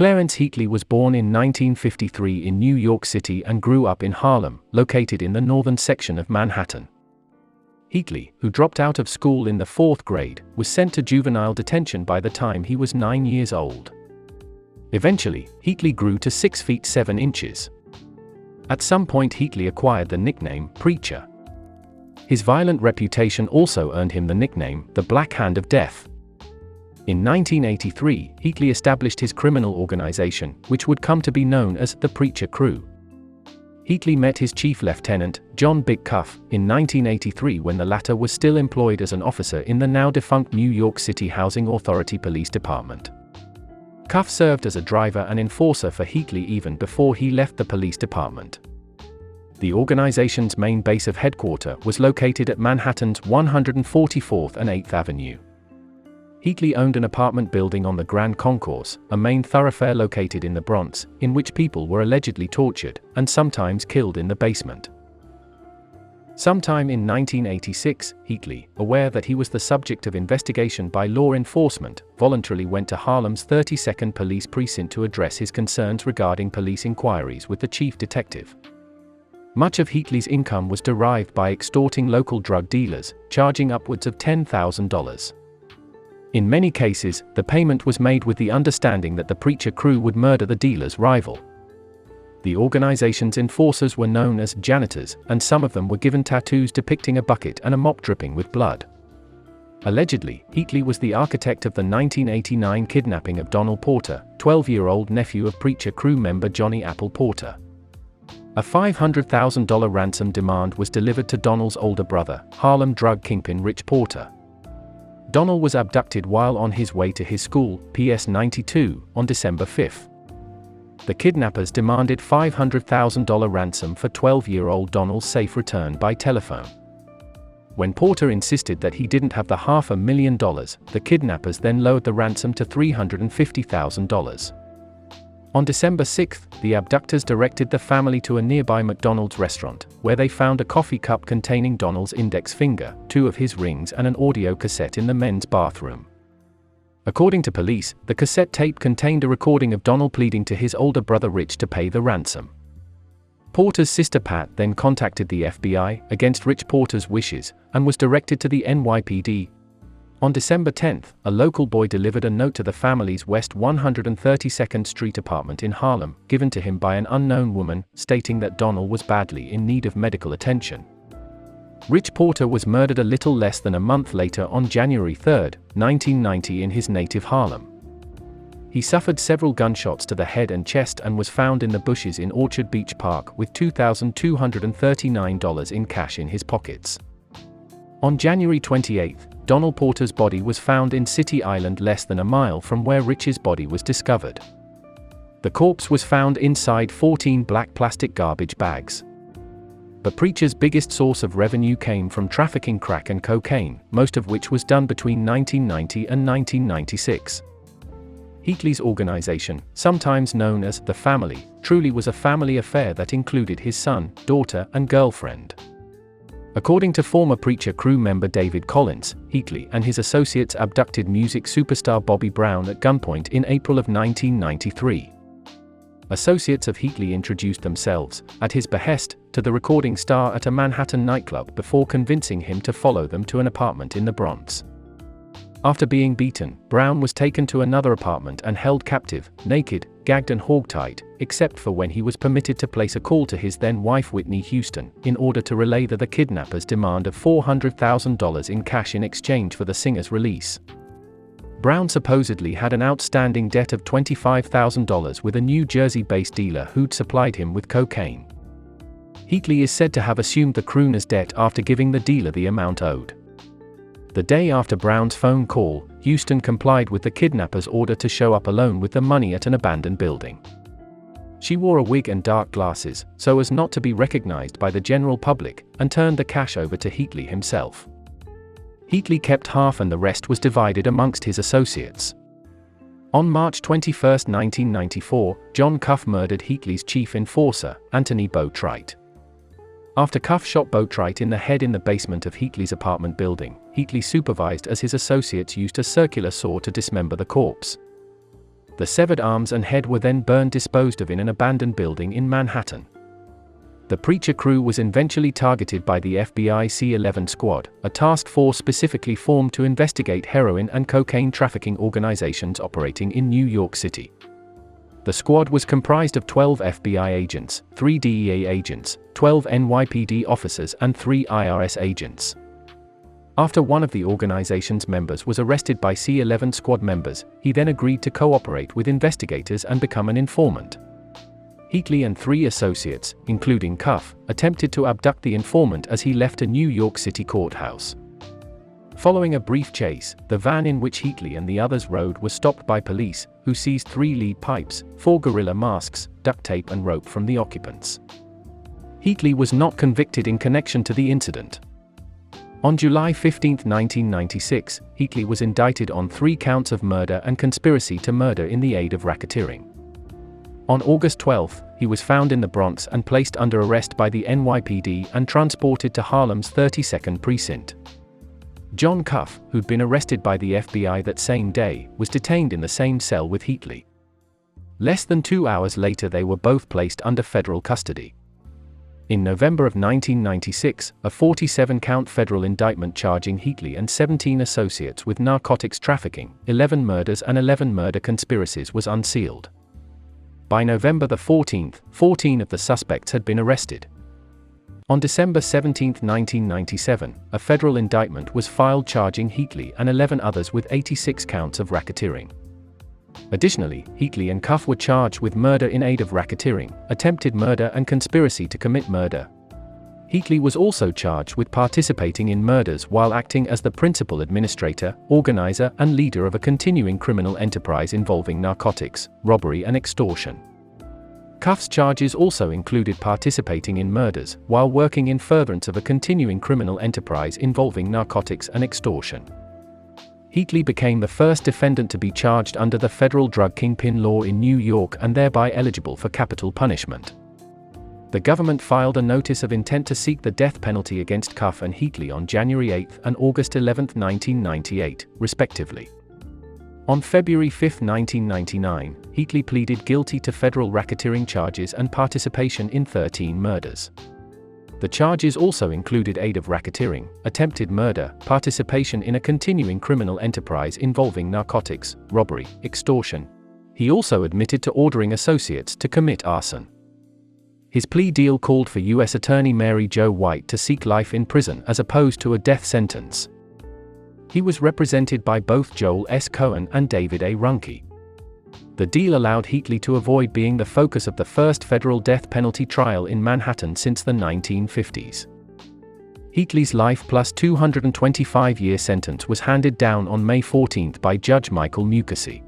Clarence Heatley was born in 1953 in New York City and grew up in Harlem, located in the northern section of Manhattan. Heatley, who dropped out of school in the 4th grade, was sent to juvenile detention by the time he was 9 years old. Eventually, Heatley grew to 6 feet 7 inches. At some point Heatley acquired the nickname Preacher. His violent reputation also earned him the nickname the Black Hand of Death. In 1983, Heatley established his criminal organization, which would come to be known as the Preacher Crew. Heatley met his chief lieutenant, John Big Cuff, in 1983 when the latter was still employed as an officer in the now-defunct New York City Housing Authority Police Department. Cuff served as a driver and enforcer for Heatley even before he left the police department. The organization's main base of headquarters was located at Manhattan's 144th and 8th Avenue. Heatley owned an apartment building on the Grand Concourse, a main thoroughfare located in the Bronx, in which people were allegedly tortured, and sometimes killed in the basement. Sometime in 1986, Heatley, aware that he was the subject of investigation by law enforcement, voluntarily went to Harlem's 32nd Police Precinct to address his concerns regarding police inquiries with the chief detective. Much of Heatley's income was derived by extorting local drug dealers, charging upwards of $10,000. In many cases, the payment was made with the understanding that the Preacher Crew would murder the dealer's rival. The organization's enforcers were known as janitors, and some of them were given tattoos depicting a bucket and a mop dripping with blood. Allegedly, Heatley was the architect of the 1989 kidnapping of Donald Porter, 12-year-old nephew of Preacher Crew member Johnny Apple Porter. A $500,000 ransom demand was delivered to Donald's older brother, Harlem drug kingpin Rich Porter. Donald was abducted while on his way to his school, PS 92, on December 5. The kidnappers demanded $500,000 ransom for 12-year-old Donald's safe return by telephone. When Porter insisted that he didn't have the $500,000, the kidnappers then lowered the ransom to $350,000. On December 6, the abductors directed the family to a nearby McDonald's restaurant, where they found a coffee cup containing Donald's index finger, 2 of his rings and an audio cassette in the men's bathroom. According to police, the cassette tape contained a recording of Donald pleading to his older brother Rich to pay the ransom. Porter's sister Pat then contacted the FBI, against Rich Porter's wishes, and was directed to the NYPD. On December 10, a local boy delivered a note to the family's West 132nd Street apartment in Harlem, given to him by an unknown woman, stating that Donald was badly in need of medical attention. Rich Porter was murdered a little less than a month later on January 3, 1990 in his native Harlem. He suffered several gunshots to the head and chest and was found in the bushes in Orchard Beach Park with $2,239 in cash in his pockets. On January 28, Donald Porter's body was found in City Island less than a mile from where Rich's body was discovered. The corpse was found inside 14 black plastic garbage bags. But Preacher's biggest source of revenue came from trafficking crack and cocaine, most of which was done between 1990 and 1996. Heatley's organization, sometimes known as the Family, truly was a family affair that included his son, daughter, and girlfriend. According to former Preacher Crew member David Collins, Heatley and his associates abducted music superstar Bobby Brown at gunpoint in April of 1993. Associates of Heatley introduced themselves, at his behest, to the recording star at a Manhattan nightclub before convincing him to follow them to an apartment in the Bronx. After being beaten, Brown was taken to another apartment and held captive, naked, gagged and hogtied, except for when he was permitted to place a call to his then-wife Whitney Houston, in order to relay the kidnappers' demand of $400,000 in cash in exchange for the singer's release. Brown supposedly had an outstanding debt of $25,000 with a New Jersey-based dealer who'd supplied him with cocaine. Heatley is said to have assumed the crooner's debt after giving the dealer the amount owed. The day after Brown's phone call, Houston complied with the kidnapper's order to show up alone with the money at an abandoned building. She wore a wig and dark glasses, so as not to be recognized by the general public, and turned the cash over to Heatley himself. Heatley kept half and the rest was divided amongst his associates. On March 21, 1994, John Cuff murdered Heatley's chief enforcer, Anthony Boatwright. After Cuff shot Boatwright in the head in the basement of Heatley's apartment building, Heatley supervised as his associates used a circular saw to dismember the corpse. The severed arms and head were then burned disposed of in an abandoned building in Manhattan. The preacher crew was eventually targeted by the FBI C-11 squad, a task force specifically formed to investigate heroin and cocaine trafficking organizations operating in New York City. The squad was comprised of 12 FBI agents, 3 DEA agents, 12 NYPD officers and 3 IRS agents. After one of the organization's members was arrested by C-11 squad members, he then agreed to cooperate with investigators and become an informant. Heatley and 3 associates, including Cuff, attempted to abduct the informant as he left a New York City courthouse. Following a brief chase, the van in which Heatley and the others rode was stopped by police, who seized 3 lead pipes, 4 gorilla masks, duct tape and rope from the occupants. Heatley was not convicted in connection to the incident. On July 15, 1996, Heatley was indicted on 3 counts of murder and conspiracy to murder in the aid of racketeering. On August 12, he was found in the Bronx and placed under arrest by the NYPD and transported to Harlem's 32nd Precinct. John Cuff, who'd been arrested by the FBI that same day, was detained in the same cell with Heatley. Less than 2 hours later they were both placed under federal custody. In November of 1996, a 47-count federal indictment charging Heatley and 17 associates with narcotics trafficking, 11 murders and 11 murder conspiracies was unsealed. By November 14, 14 of the suspects had been arrested. On December 17, 1997, a federal indictment was filed charging Heatley and 11 others with 86 counts of racketeering. Additionally, Heatley and Cuff were charged with murder in aid of racketeering, attempted murder and conspiracy to commit murder. Heatley was also charged with participating in murders while acting as the principal administrator, organizer and leader of a continuing criminal enterprise involving narcotics, robbery and extortion. Cuff's charges also included participating in murders while working in furtherance of a continuing criminal enterprise involving narcotics and extortion. Heatley became the first defendant to be charged under the federal drug kingpin law in New York and thereby eligible for capital punishment. The government filed a notice of intent to seek the death penalty against Cuff and Heatley on January 8 and August 11, 1998, respectively. On February 5, 1999, Heatley pleaded guilty to federal racketeering charges and participation in 13 murders. The charges also included aid of racketeering, attempted murder, participation in a continuing criminal enterprise involving narcotics, robbery, extortion. He also admitted to ordering associates to commit arson. His plea deal called for U.S. Attorney Mary Jo White to seek life in prison as opposed to a death sentence. He was represented by both Joel S. Cohen and David A. Ruhnke. The deal allowed Heatley to avoid being the focus of the first federal death penalty trial in Manhattan since the 1950s. Heatley's life plus 225-year sentence was handed down on May 14 by Judge Michael Mukasey.